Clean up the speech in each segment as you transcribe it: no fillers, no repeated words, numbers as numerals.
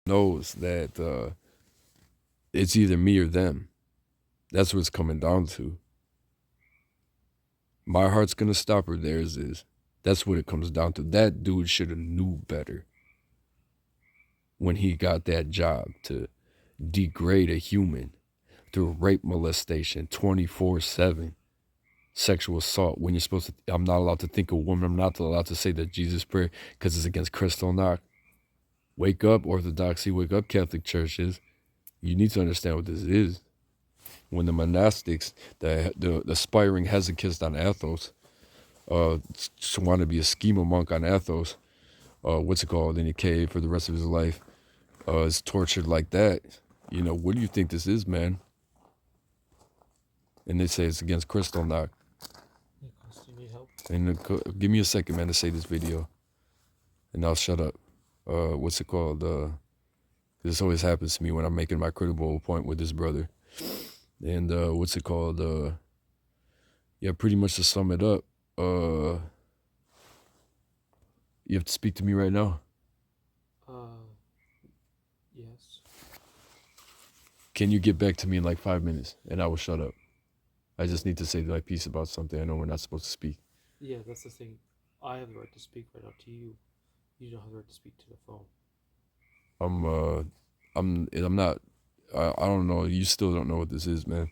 knows that it's either me or them. That's what it's coming down to. My heart's gonna stop or theirs is. That's what it comes down to. That dude should have knew better when he got that job to degrade a human through rape, molestation, 24/7, sexual assault. When you're supposed to, I'm not allowed to think of woman. I'm not allowed to say the Jesus prayer because it's against Kristallnacht. Wake up, Orthodoxy. Wake up, Catholic churches. You need to understand what this is. When the monastics, the aspiring hesychist on Athos, want to be a schema monk on Athos, what's it called, in a cave for the rest of his life, is tortured like that. You know, what do you think this is, man? And they say it's against Kristallnacht. Yeah, Chris, you need help? And give me a second, man, to say this video, and I'll shut up. What's it called? This always happens to me when I'm making my critical point with this brother. And what's it called? Yeah, pretty much to sum it up, you have to speak to me right now. Yes. Can you get back to me in like 5 minutes, and I will shut up. I just need to say my piece about something I know we're not supposed to speak. Yeah, that's the thing. I have the right to speak right now to you. You don't have the right to speak to the phone. I'm not. I don't know. You still don't know what this is, man.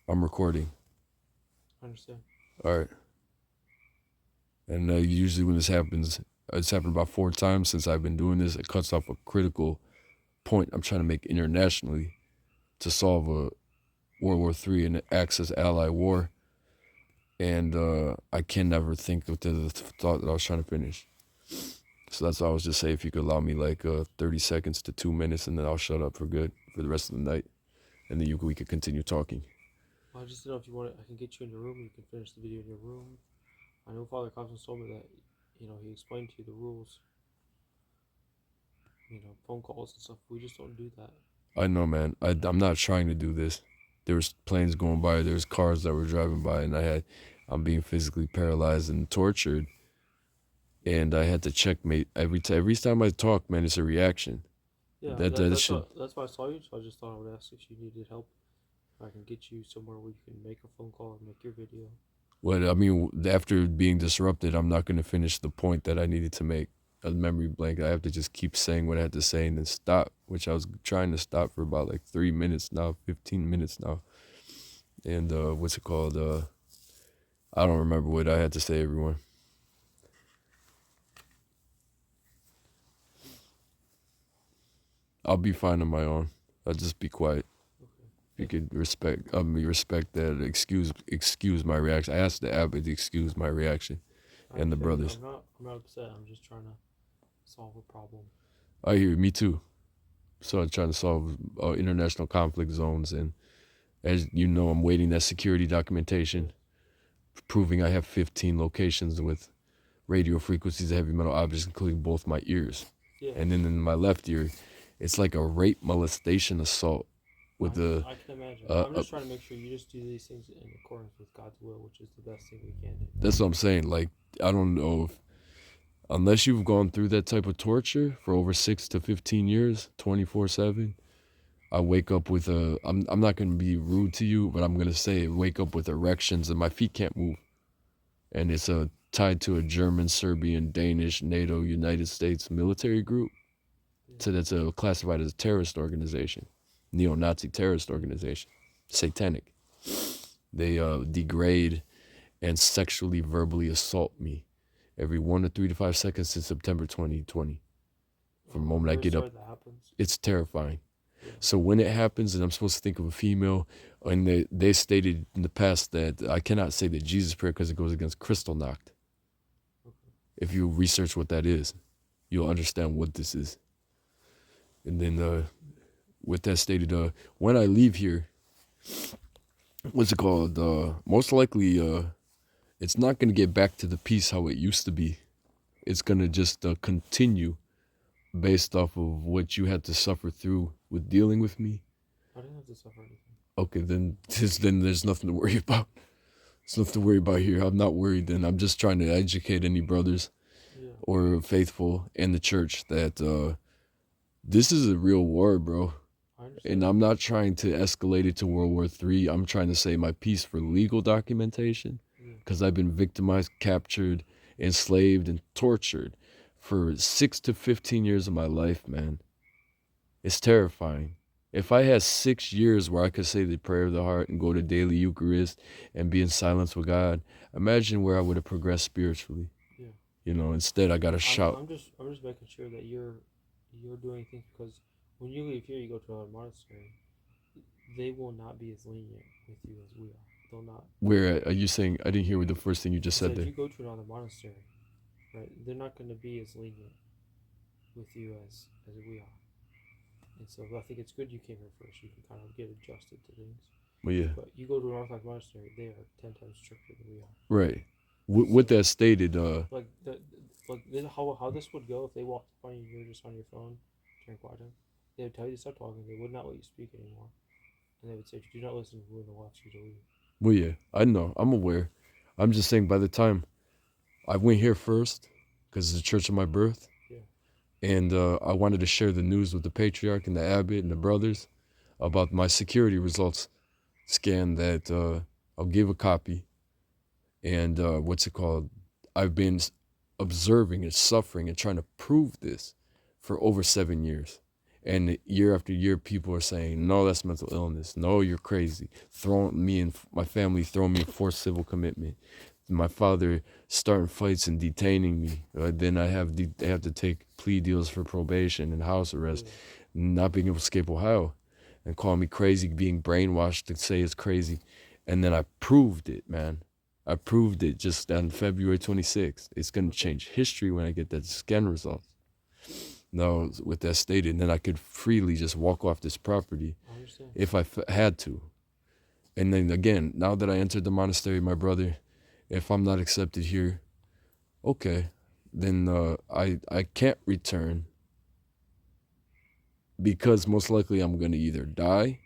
I'm recording. I understand. All right. And usually when this happens, it's happened about 4 times since I've been doing this. It cuts off a critical point I'm trying to make internationally to solve a World War III and Axis ally war. And I can never think of the thought that I was trying to finish. So that's why I was just saying, if you could allow me like 30 seconds to 2 minutes, and then I'll shut up for good for the rest of the night. And then we could continue talking. I just don't know if you want it. I can get you in your room. You can finish the video in your room. I know Father Cosmos told me that, he explained to you the rules. Phone calls and stuff. We just don't do that. I know, man. I'm not trying to do this. There was planes going by. There was cars that were driving by, and I'm being physically paralyzed and tortured. And I had to checkmate every time I talk, man. It's a reaction. Yeah, that's why I saw you. So I just thought I would ask if you needed help. I can get you somewhere where you can make a phone call and make your video. Well, I mean, after being disrupted, I'm not going to finish the point that I needed to make. A memory blank. I have to just keep saying what I had to say and then stop, which I was trying to stop for about like 3 minutes now, 15 minutes now. And what's it called? I don't remember what I had to say, everyone. I'll be fine on my own. I'll just be quiet. Okay. You could respect that. Excuse my reaction. I asked the abbot to excuse my reaction, and the brothers. I'm not upset. I'm just trying to solve a problem. I hear, me too. So I'm trying to solve international conflict zones, and as you know, I'm waiting that security documentation proving I have 15 locations with radio frequencies of heavy metal objects, including both my ears. Yeah. And then in my left ear, it's like a rape molestation assault with I can imagine. I'm just trying to make sure you just do these things in accordance with God's will, which is the best thing we can do. That's what I'm saying. Like, I don't know if, unless you've gone through that type of torture for over 6 to 15 years, 24/7, I wake up with I'm not going to be rude to you, but I'm going to say wake up with erections and my feet can't move. And it's tied to a German, Serbian, Danish, NATO, United States military group. So that's classified as a terrorist organization, neo-Nazi terrorist organization, satanic. They degrade and sexually, verbally assault me every 1 to 3 to 5 seconds since September 2020. From the moment I get up, it's terrifying. Yeah. So when it happens and I'm supposed to think of a female, and they stated in the past that I cannot say the Jesus prayer because it goes against Kristallnacht. Okay. If you research what that is, you'll understand what this is. And then with that stated, when I leave here, what's it called? Most likely, it's not going to get back to the peace how it used to be. It's going to just continue based off of what you had to suffer through with dealing with me. I didn't have to suffer anything. Okay, then there's nothing to worry about. There's nothing to worry about here. I'm not worried then. I'm just trying to educate any brothers or faithful in the church that this is a real war, bro. I understand. And I'm not trying to escalate it to World War III. I'm trying to say my piece for legal documentation, Yeah. because I've been victimized, captured, enslaved, and tortured for 6 to 15 years of my life, man. It's terrifying. If I had 6 years where I could say the prayer of the heart and go to daily Eucharist and be in silence with God, imagine where I would have progressed spiritually. Yeah. You know, instead I gotta shout. I'm just making sure that you're doing things, because when you leave here, you go to another monastery. They will not be as lenient with you as we are. They'll not. Where are you saying? I didn't hear what the first thing you just So said if there. you go to another monastery, right, they're not going to be as lenient with you as we are. And so I think it's good you came here first. You can kind of get adjusted to things. Well, yeah, But you go to an Orthodox monastery, they are 10 times stricter than we are. right. With that stated, Like how this would go if they walked up on you and you were just on your phone during quiet time. They would tell you to stop talking. They would not let you speak anymore. And they would say, if you do not listen, we're going to watch you to leave. well, yeah, I know, I'm aware. I'm just saying, by the time I went here first, because it's the church of my birth, Yeah. and I wanted to share the news with the patriarch and the abbot and the brothers about my security results scan that I'll give a copy. And what's it called? I've been observing and suffering and trying to prove this for over 7 years. And year after year, people are saying, no, that's mental illness. No, you're crazy. Throwing me and my family, throwing me in forced civil commitment. My father starting fights and detaining me. Then I have to take plea deals for probation and house arrest, not being able to escape Ohio, and call me crazy, being brainwashed to say it's crazy. And then I proved it, man. I proved it just on February 26th. It's going to change history when I get that scan result. No, with that stated, then I could freely just walk off this property I understand. if I had to. And then again, now that I entered the monastery, my brother, if I'm not accepted here, okay, then I can't return, because most likely I'm going to either die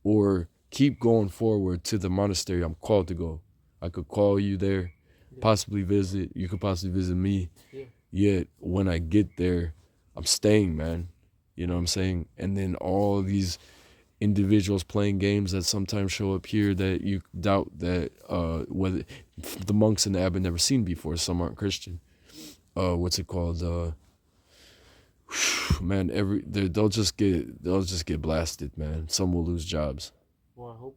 or keep going forward to the monastery I'm called to go. I could call you there, possibly visit. You could possibly visit me. Yeah. Yet when I get there, I'm staying, man. You know what I'm saying? And then all these individuals playing games that sometimes show up here that you doubt that whether the monks and the abbot never seen before. Some aren't Christian. What's it called? Man, they'll just get blasted, man. Some will lose jobs. Well,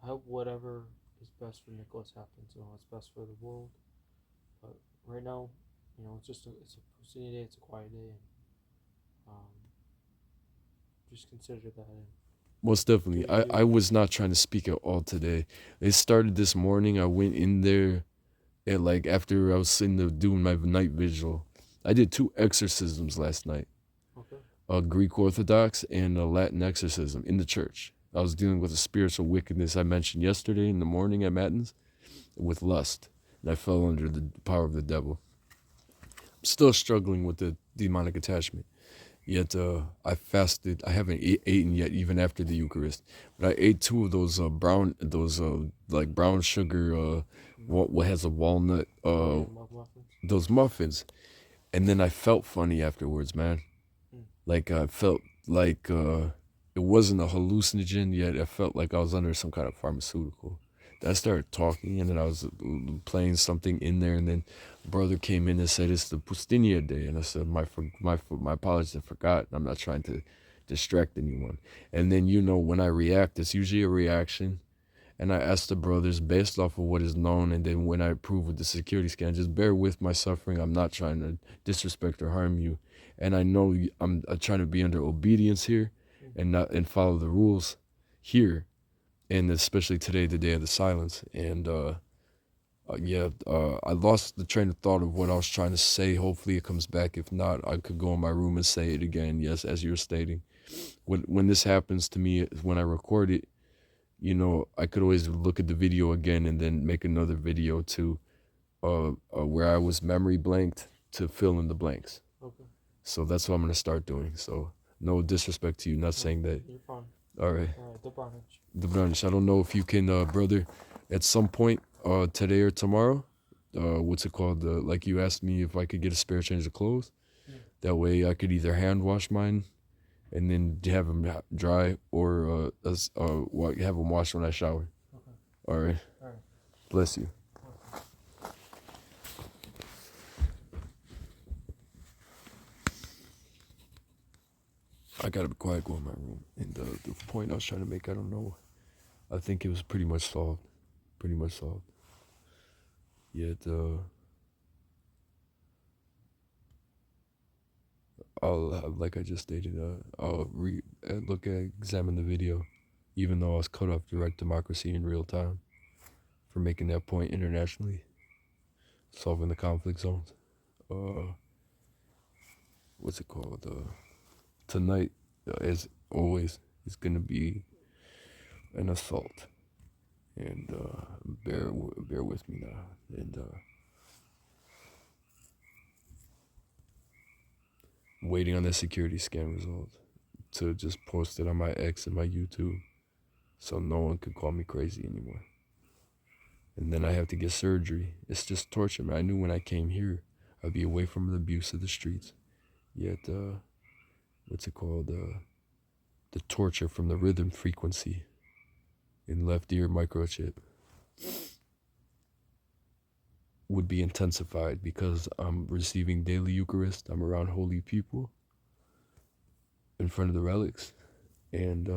I hope whatever is best for Nicholas happens. You know, it's best for the world. But right now, you know, it's a Puccini day. It's a quiet day, and just consider that. Most definitely. I was not trying to speak at all today. It started this morning. I went in there at after I was sitting there doing my night vigil. I did 2 exorcisms last night. Okay. A Greek Orthodox and a Latin exorcism in the church. I was dealing with the spiritual wickedness I mentioned yesterday in the morning at Matins with lust. And I fell under the power of the devil. I'm still struggling with the demonic attachment. Yet I fasted. I haven't eaten yet, even after the Eucharist. But I ate 2 of those brown sugar, what has a walnut, Muffins. those muffins. And then I felt funny afterwards, man. Like I felt like it wasn't a hallucinogen, yet I felt like I was under some kind of pharmaceutical. Then I started talking, and then I was playing something in there, and then brother came in and said it's the Pustinia day, and I said my apologies, I forgot. I'm not trying to distract anyone. And then when I react, it's usually a reaction, and I asked the brothers based off of what is known, and then when I approve with the security scan, just bear with my suffering. I'm not trying to disrespect or harm you, and I know I'm trying to be under obedience here, and follow the rules here, and especially today, the day of the silence. And I lost the train of thought of what I was trying to say. Hopefully it comes back. If not, I could go in my room and say it again. Yes, as you're stating, when this happens to me, when I record it, I could always look at the video again and then make another video to where I was memory blanked to fill in the blanks. Okay. So that's what I'm gonna start doing. So no disrespect to you, not saying that. You're fine. All right. Dobranoc. Dobranoc. I don't know if you can, brother, at some point today or tomorrow, what's it called? Like you asked me if I could get a spare change of clothes. Yeah. That way I could either hand wash mine and then have them dry, or have them washed when I shower. Okay. All right. All right. Bless you. Okay. I gotta be quiet, go in my room. And the point I was trying to make, I don't know. I think it was pretty much solved. Pretty much solved. Yet, like I just stated, I'll examine the video, even though I was cut off direct democracy in real time, for making that point internationally, solving the conflict zones. What's it called? Tonight, as always, is gonna be an assault, and bear with me now, and waiting on the security scan result to just post it on my X and my YouTube, so no one could call me crazy anymore. And then I have to get surgery. It's just torture, man. I knew when I came here, I'd be away from the abuse of the streets. Yet, what's it called? The torture from the rhythm frequency in left ear microchip would be intensified because I'm receiving daily Eucharist. I'm around holy people in front of the relics. And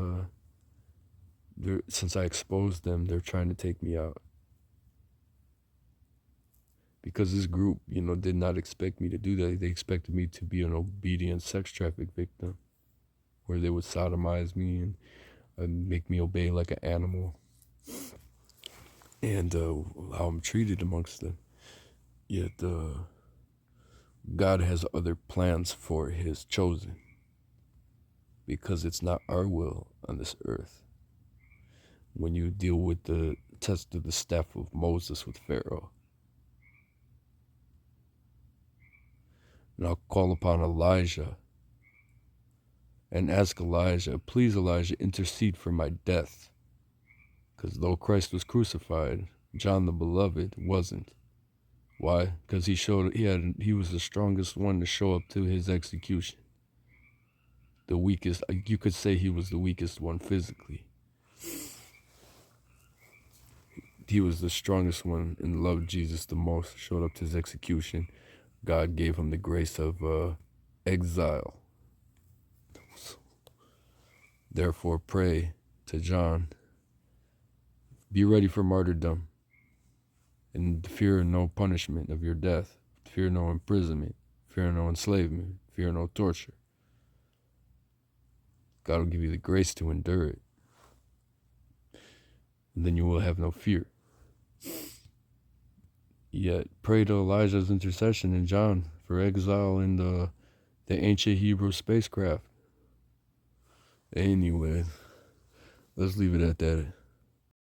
since I exposed them, they're trying to take me out. Because this group, did not expect me to do that. They expected me to be an obedient sex traffic victim, where they would sodomize me and make me obey like an animal, and how I'm treated amongst them. Yet God has other plans for his chosen, because it's not our will on this earth. When you deal with the test of the staff of Moses with Pharaoh, and I'll call upon Elijah and ask Elijah, please, Elijah, intercede for my death. Because though Christ was crucified, John the Beloved wasn't. Why? Because he was the strongest one to show up to his execution. The weakest, you could say he was the weakest one physically. He was the strongest one and loved Jesus the most, showed up to his execution. God gave him the grace of exile. Therefore, pray to John, be ready for martyrdom, and fear no punishment of your death, fear no imprisonment, fear no enslavement, fear no torture. God will give you the grace to endure it, and then you will have no fear. Yet pray to Elijah's intercession in John for exile in the ancient Hebrew spacecraft. Anyway, let's leave it at that.